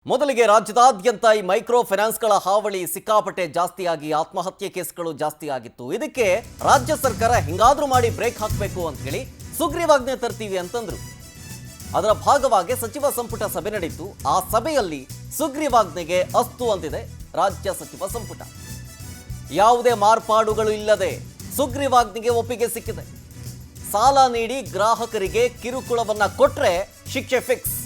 ಮೊದಲಿಗೆ ರಾಜ್ಯದಾದ್ಯಂತ ಈ ಮೈಕ್ರೋ ಫೈನಾನ್ಸ್ಗಳ ಹಾವಳಿ ಸಿಕ್ಕಾಪಟ್ಟೆ ಜಾಸ್ತಿಯಾಗಿ ಆತ್ಮಹತ್ಯೆ ಕೇಸ್ಗಳು ಜಾಸ್ತಿ ಆಗಿತ್ತು. ಇದಕ್ಕೆ ರಾಜ್ಯ ಸರ್ಕಾರ ಹಿಂಗಾದ್ರೂ ಮಾಡಿ ಬ್ರೇಕ್ ಹಾಕಬೇಕು ಅಂತ ಹೇಳಿ ಸುಗ್ರೀವಾಜ್ಞೆ ತರ್ತೀವಿ ಅಂತಂದ್ರು. ಅದರ ಭಾಗವಾಗಿ ಸಚಿವ ಸಂಪುಟ ಸಭೆ ನಡೆಯಿತು. ಆ ಸಭೆಯಲ್ಲಿ ಸುಗ್ರೀವಾಜ್ಞೆಗೆ ಅಸ್ತು ಅಂತಿದೆ ರಾಜ್ಯ ಸಚಿವ ಸಂಪುಟ. ಯಾವುದೇ ಮಾರ್ಪಾಡುಗಳು ಇಲ್ಲದೆ ಸುಗ್ರೀವಾಜ್ಞೆಗೆ ಒಪ್ಪಿಗೆ ಸಿಕ್ಕಿದೆ. ಸಾಲ ನೀಡಿ ಗ್ರಾಹಕರಿಗೆ ಕಿರುಕುಳವನ್ನ ಕೊಟ್ರೆ ಶಿಕ್ಷೆ ಫಿಕ್ಸ್.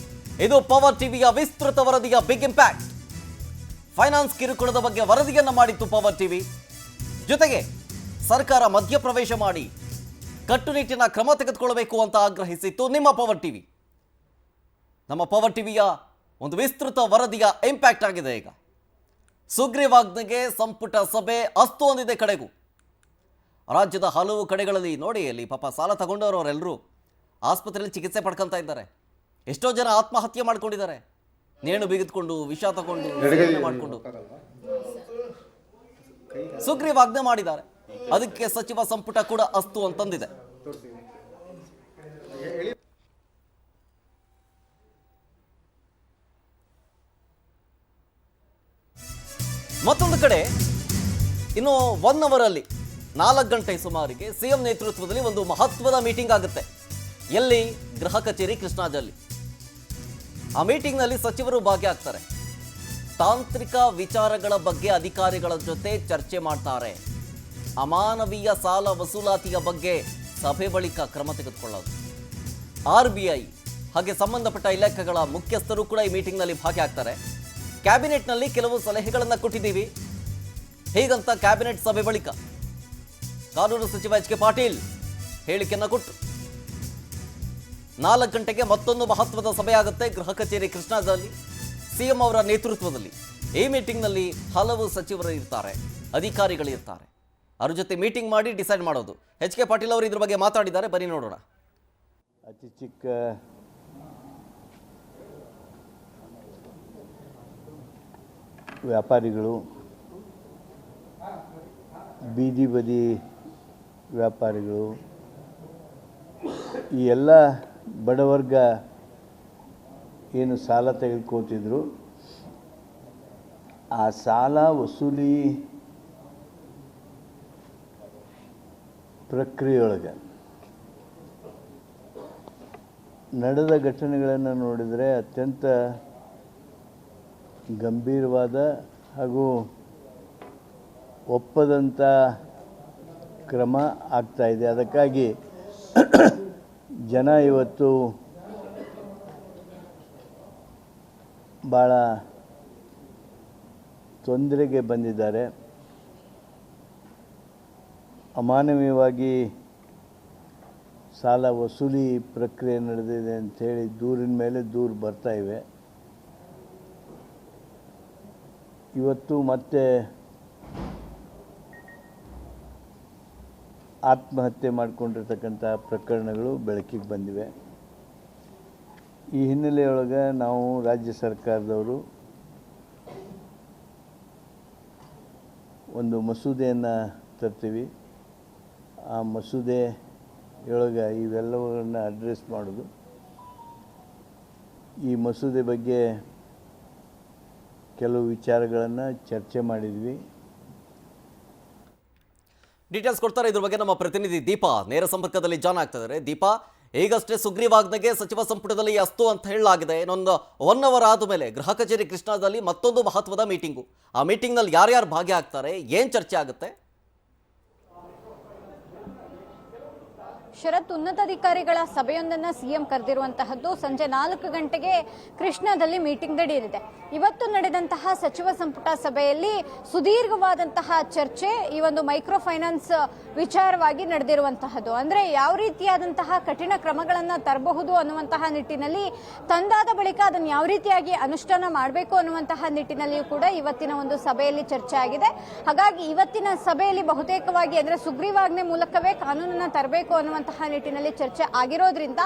ಇದು ಪವರ್ ಟಿವಿಯ ವಿಸ್ತೃತ ವರದಿಯ ಬಿಗ್ ಇಂಪ್ಯಾಕ್ಟ್. ಫೈನಾನ್ಸ್ ಕಿರುಕುಳದ ಬಗ್ಗೆ ವರದಿಯನ್ನ ಮಾಡಿತ್ತು ಪವರ್ ಟಿವಿ. ಜೊತೆಗೆ ಸರ್ಕಾರ ಮಧ್ಯಪ್ರವೇಶ ಮಾಡಿ ಕಟ್ಟುನಿಟ್ಟಿನ ಕ್ರಮ ತೆಗೆದುಕೊಳ್ಳಬೇಕು ಅಂತ ಆಗ್ರಹಿಸಿತ್ತು ನಿಮ್ಮ ಪವರ್ ಟಿವಿ. ನಮ್ಮ ಪವರ್ ಟಿವಿಯ ಒಂದು ವಿಸ್ತೃತ ವರದಿಯ ಇಂಪ್ಯಾಕ್ಟ್ ಆಗಿದೆ. ಈಗ ಸುಗ್ರೀವಾಜ್ಞೆಗೆ ಸಂಪುಟ ಸಭೆ ಅಸ್ತು ಅಂದಿದೆ. ಕಡೆಗೂ ರಾಜ್ಯದ ಹಲವು ಕಡೆಗಳಲ್ಲಿ ನೋಡಿ, ಅಲ್ಲಿ ಪಾಪ ಸಾಲ ತಗೊಂಡವರೆಲ್ಲರೂ ಆಸ್ಪತ್ರೆಯಲ್ಲಿ ಚಿಕಿತ್ಸೆ ಪಡ್ಕೊಂತ ಇದ್ದಾರೆ. ಎಷ್ಟೋ ಜನ ಆತ್ಮಹತ್ಯೆ ಮಾಡ್ಕೊಂಡಿದ್ದಾರೆ. ನೇಣು ಬಿಗಿದುಕೊಂಡು, ವಿಷ ತಗೊಂಡು, ಮಾಡಿಕೊಂಡು ಸುಗ್ರೀವಾಜ್ಞೆ ಮಾಡಿದ್ದಾರೆ. ಅದಕ್ಕೆ ಸಚಿವ ಸಂಪುಟ ಕೂಡ ಅಸ್ತು ಅಂತಂದಿದೆ. ಮತ್ತೊಂದು ಕಡೆ ಇನ್ನು 1 ಅವರ್ ಅಲ್ಲಿ 4 ಗಂಟೆ ಸುಮಾರಿಗೆ ಸಿಎಂ ನೇತೃತ್ವದಲ್ಲಿ ಒಂದು ಮಹತ್ವದ ಮೀಟಿಂಗ್ ಆಗುತ್ತೆ. ಎಲ್ಲಿ? ಗೃಹ ಕಚೇರಿ ಕೃಷ್ಣಾದಲ್ಲಿ. ಆ ಮೀಟಿಂಗ್ನಲ್ಲಿ ಸಚಿವರು ಭಾಗಿಯಾಗ್ತಾರೆ. ತಾಂತ್ರಿಕ ವಿಚಾರಗಳ ಬಗ್ಗೆ ಅಧಿಕಾರಿಗಳ ಜೊತೆ ಚರ್ಚೆ ಮಾಡ್ತಾರೆ. ಅಮಾನವೀಯ ಸಾಲ ವಸೂಲಾತಿಯ ಬಗ್ಗೆ ಸಭೆ ಬಳಿಕ ಕ್ರಮ ತೆಗೆದುಕೊಳ್ಳೋದು. RBI ಹಾಗೆ ಸಂಬಂಧಪಟ್ಟ ಇಲಾಖೆಗಳ ಮುಖ್ಯಸ್ಥರು ಕೂಡ ಈ ಮೀಟಿಂಗ್ನಲ್ಲಿ ಭಾಗಿಯಾಗ್ತಾರೆ. ಕ್ಯಾಬಿನೆಟ್ನಲ್ಲಿ ಕೆಲವು ಸಲಹೆಗಳನ್ನು ಕೊಟ್ಟಿದ್ದೀವಿ ಹೀಗಂತ ಕ್ಯಾಬಿನೆಟ್ ಸಭೆ ಬಳಿಕ ಕಾನೂನು ಸಚಿವ HK ಪಾಟೀಲ್ ಹೇಳಿಕೆಯನ್ನು ಕೊಟ್ಟರು. 4 ಗಂಟೆಗೆ ಮತ್ತೊಂದು ಮಹತ್ವದ ಸಭೆ ಆಗುತ್ತೆ ಗೃಹ ಕಚೇರಿ ಕೃಷ್ಣಾದಲ್ಲಿ ಸಿಎಂ ಅವರ ನೇತೃತ್ವದಲ್ಲಿ. ಈ ಮೀಟಿಂಗ್ನಲ್ಲಿ ಹಲವು ಸಚಿವರು ಇರ್ತಾರೆ, ಅಧಿಕಾರಿಗಳು ಇರ್ತಾರೆ. ಅವ್ರ ಜೊತೆ ಮೀಟಿಂಗ್ ಮಾಡಿ ಡಿಸೈಡ್ ಮಾಡೋದು. HK ಪಾಟೀಲ್ ಅವರು ಇದ್ರ ಬಗ್ಗೆ ಮಾತಾಡಿದ್ದಾರೆ, ಬನ್ನಿ ನೋಡೋಣ. ಅತಿ ಚಿಕ್ಕ ವ್ಯಾಪಾರಿಗಳು, ಬೀದಿ ಬದಿ ವ್ಯಾಪಾರಿಗಳು, ಈ ಎಲ್ಲ ಬಡವರ್ಗ ಏನು ಸಾಲ ತೆಗೆದುಕೊತಿದ್ರು, ಆ ಸಾಲ ವಸೂಲಿ ಪ್ರಕ್ರಿಯೆಯೊಳಗೆ ನಡೆದ ಘಟನೆಗಳನ್ನು ನೋಡಿದರೆ ಅತ್ಯಂತ ಗಂಭೀರವಾದ ಹಾಗೂ ಒಪ್ಪದಂಥ ಕ್ರಮ ಆಗ್ತಾಯಿದೆ. ಅದಕ್ಕಾಗಿ ಜನ ಇವತ್ತು ಭಾಳ ತೊಂದರೆಗೆ ಬಂದಿದ್ದಾರೆ. ಅಮಾನವೀಯವಾಗಿ ಸಾಲ ವಸೂಲಿ ಪ್ರಕ್ರಿಯೆ ನಡೆದಿದೆ ಅಂಥೇಳಿ ದೂರಿನ ಮೇಲೆ ದೂರು ಬರ್ತಾ ಇವೆ. ಇವತ್ತು ಮತ್ತೆ ಆತ್ಮಹತ್ಯೆ ಮಾಡಿಕೊಂಡಿರ್ತಕ್ಕಂಥ ಪ್ರಕರಣಗಳು ಬೆಳಕಿಗೆ ಬಂದಿವೆ. ಈ ಹಿನ್ನೆಲೆಯೊಳಗೆ ನಾವು ರಾಜ್ಯ ಸರ್ಕಾರದವರು ಒಂದು ಮಸೂದೆಯನ್ನು ತರ್ತೀವಿ. ಆ ಮಸೂದೆಯೊಳಗೆ ಇವೆಲ್ಲವನ್ನು ಅಡ್ರೆಸ್ ಮಾಡೋದು. ಈ ಮಸೂದೆ ಬಗ್ಗೆ ಕೆಲವು ವಿಚಾರಗಳನ್ನು ಚರ್ಚೆ ಮಾಡಿದ್ವಿ. ಡೀಟೇಲ್ಸ್ ಕೊಡ್ತಾರೆ ಇದ್ರ ಬಗ್ಗೆ ನಮ್ಮ ಪ್ರತಿನಿಧಿ ದೀಪಾ ನೇರ ಸಂಪರ್ಕದಲ್ಲಿ ಜಾಯ್ನ್ ಆಗ್ತಿದ್ದಾರೆ. ದೀಪಾ, ಈಗಷ್ಟೇ ಸುಗ್ರೀವಾಜ್ಞೆಗೆ ಸಚಿವ ಸಂಪುಟದಲ್ಲಿ ಅಸ್ತು ಅಂತ ಹೇಳಲಾಗಿದೆ. ಇನ್ನೊಂದು 1 ಅವರ್ ಆದಮೇಲೆ ಗೃಹ ಕಚೇರಿ ಕೃಷ್ಣಾದಲ್ಲಿ ಮತ್ತೊಂದು ಮಹತ್ವದ ಮೀಟಿಂಗು. ಆ ಮೀಟಿಂಗ್ನಲ್ಲಿ ಯಾರ್ಯಾರು ಭಾಗಿಯಾಗ್ತಾರೆ, ಏನು ಚರ್ಚೆ ಆಗುತ್ತೆ? ಶರತ್, ಉನ್ನತಾಧಿಕಾರಿಗಳ ಸಭೆಯೊಂದನ್ನು ಸಿಎಂ ಕರೆದಿರುವಂತಹದ್ದು. ಸಂಜೆ 4 ಗಂಟೆಗೆ ಕೃಷ್ಣಾದಲ್ಲಿ ಮೀಟಿಂಗ್ ನಡೆಯಲಿದೆ. ಇವತ್ತು ನಡೆದಂತಹ ಸಚಿವ ಸಂಪುಟ ಸಭೆಯಲ್ಲಿ ಸುದೀರ್ಘವಾದಂತಹ ಚರ್ಚೆ ಈ ಒಂದು ಮೈಕ್ರೋ ಫೈನಾನ್ಸ್ ವಿಚಾರವಾಗಿ ನಡೆದಿರುವಂತಹದ್ದು. ಅಂದ್ರೆ ಯಾವ ರೀತಿಯಾದಂತಹ ಕಠಿಣ ಕ್ರಮಗಳನ್ನು ತರಬಹುದು ಅನ್ನುವಂತಹ ನಿಟ್ಟಿನಲ್ಲಿ, ತಂದಾದ ಬಳಿಕ ಅದನ್ನು ಯಾವ ರೀತಿಯಾಗಿ ಅನುಷ್ಠಾನ ಮಾಡಬೇಕು ಅನ್ನುವಂತಹ ನಿಟ್ಟಿನಲ್ಲಿಯೂ ಕೂಡ ಇವತ್ತಿನ ಒಂದು ಸಭೆಯಲ್ಲಿ ಚರ್ಚೆ ಆಗಿದೆ. ಹಾಗಾಗಿ ಇವತ್ತಿನ ಸಭೆಯಲ್ಲಿ ಬಹುತೇಕವಾಗಿ ಅಂದ್ರೆ ಸುಗ್ರೀವಾಜ್ಞೆ ಮೂಲಕವೇ ಕಾನೂನನ್ನ ತರಬೇಕು ಅನ್ನುವಂತಹ ಅನ್ನುವಂತಹ ನಿಟ್ಟಿನಲ್ಲಿ ಚರ್ಚೆ ಆಗಿರೋದ್ರಿಂದ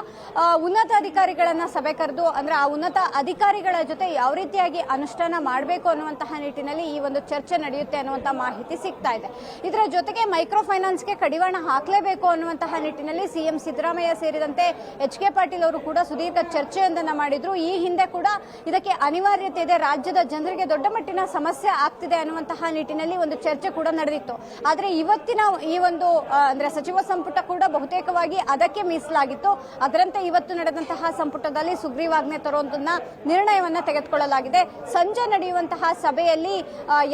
ಉನ್ನತ ಅಧಿಕಾರಿಗಳನ್ನ ಸಭೆ ಕರೆದು ಅಂದ್ರೆ ಆ ಉನ್ನತ ಅಧಿಕಾರಿಗಳ ಜೊತೆ ಯಾವ ರೀತಿಯಾಗಿ ಅನುಷ್ಠಾನ ಮಾಡಬೇಕು ಅನ್ನುವಂತಹ ನಿಟ್ಟಿನಲ್ಲಿ ಈ ಒಂದು ಚರ್ಚೆ ನಡೆಯುತ್ತೆ ಅನ್ನುವಂತಹ ಮಾಹಿತಿ ಸಿಗ್ತಾ ಇದೆ. ಇದರ ಜೊತೆಗೆ ಮೈಕ್ರೋ ಫೈನಾನ್ಸ್ಗೆ ಕಡಿವಾಣ ಹಾಕಲೇಬೇಕು ಅನ್ನುವಂತಹ ನಿಟ್ಟಿನಲ್ಲಿ ಸಿಎಂ ಸಿದ್ದರಾಮಯ್ಯ ಸೇರಿದಂತೆ ಎಚ್ ಕೆ ಪಾಟೀಲ್ ಅವರು ಕೂಡ ಸುದೀರ್ಘ ಚರ್ಚೆಯೊಂದನ್ನು ಮಾಡಿದ್ರು. ಈ ಹಿಂದೆ ಕೂಡ ಇದಕ್ಕೆ ಅನಿವಾರ್ಯತೆ ಇದೆ, ರಾಜ್ಯದ ಜನರಿಗೆ ದೊಡ್ಡ ಮಟ್ಟಿನ ಸಮಸ್ಯೆ ಆಗ್ತಿದೆ ಅನ್ನುವಂತಹ ನಿಟ್ಟಿನಲ್ಲಿ ಒಂದು ಚರ್ಚೆ ಕೂಡ ನಡೆದಿತ್ತು. ಆದರೆ ಇವತ್ತಿನ ಈ ಒಂದು ಅಂದ್ರೆ ಸಚಿವ ಸಂಪುಟ ಕೂಡ ಬಹುತೇಕವಾಗಿ ಅದಕ್ಕೆ ಮೀಸಲಾಗಿತ್ತು. ಅದರಂತೆ ಇವತ್ತು ನಡೆದಂತಹ ಸಂಪುಟದಲ್ಲಿ ಸುಗ್ರೀವಾಜ್ಞೆ ತರುವಂತಹ ನಿರ್ಣಯವನ್ನ ತೆಗೆದುಕೊಳ್ಳಲಾಗಿದೆ. ಸಂಜೆ ನಡೆಯುವಂತಹ ಸಭೆಯಲ್ಲಿ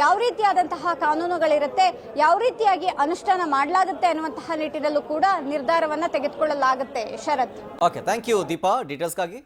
ಯಾವ ರೀತಿಯಾದಂತಹ ಕಾನೂನುಗಳಿರುತ್ತೆ, ಯಾವ ರೀತಿಯಾಗಿ ಅನುಷ್ಠಾನ ಮಾಡಲಾಗುತ್ತೆ ಅನ್ನುವಂತಹ ನಿಟ್ಟಿನಲ್ಲೂ ಕೂಡ ನಿರ್ಧಾರವನ್ನ ತೆಗೆದುಕೊಳ್ಳಲಾಗುತ್ತೆ. Sharath. Okay, thank you Deepa ಡೀಟೇಲ್ಸ್ಗಾಗಿ.